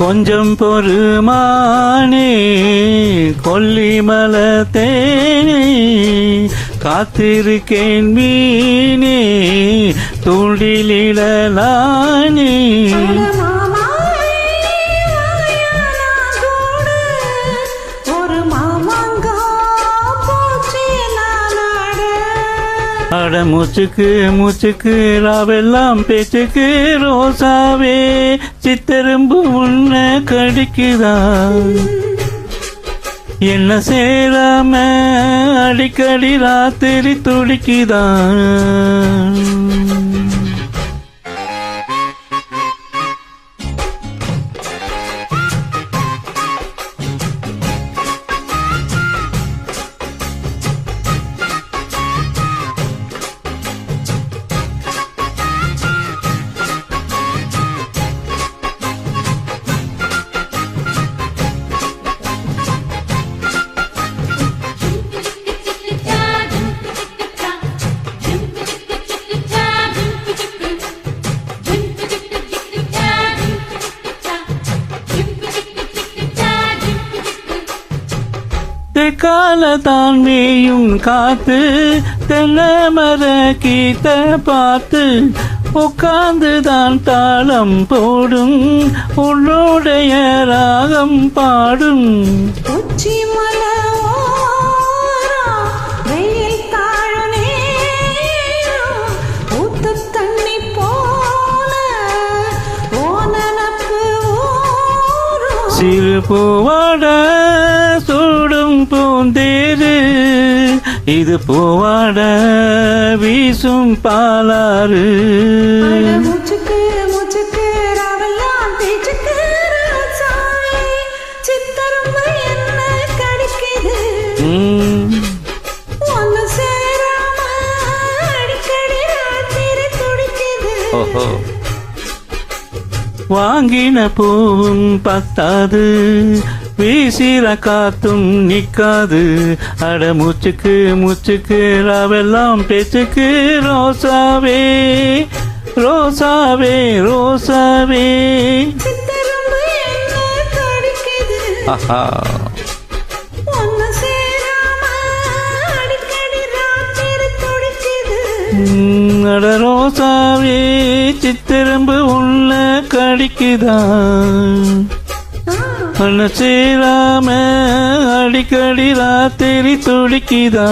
கொஞ்சம் பொறுமானே கொல்லிமல தேனே காத்திருக்கேன் மீனே தூண்டிலிடலானே அட மூச்சுக்கு மூச்சுக்கு ராவெல்லாம் பேச்சுக்கு ரோசாவே சித்தெரும்பு உன்னை கடிக்குதா என்ன சேராம அடிக்கடி ராத்திரி துடிக்குதான் காலதான் மேயும் காத்து தென்னமர கீத்த பார்த்து உட்கார்ந்துதான் தாளம் போடும் உன்னுடைய ராகம் பாடும் சிறு பூவாட சூடும் பூந்தேரு இது பூவாட வீசும் பாலாறு மூச்சுக்கு மூச்சுக்கு ராவெல்லாம் பேச்சுக்கு சித்தரும்பு என்ன கடிக்குது ஒன்னு சேராம அடிக்கடி ராத்திரி துடிக்குது ஓஹோ வாங்கின பூவும் பத்தாது வீசிற காத்தும் நிக்காது அட மூச்சுக்கு மூச்சுக்கு ராவெல்லாம் பேச்சுக்கு ரோசாவே ரோசாவே ரோசாவே சித்தரும்பு என்ன கடிக்குது ஆஹா ஒன்னு சேராம அடிக்கடி ராத்திரி துடிக்குது அட ரோசாவே சித்தெரும்பு உள்ள கடிக்குதான் அண்ண சேராம அடிக்கடி ராத்திரி துடிக்குதான்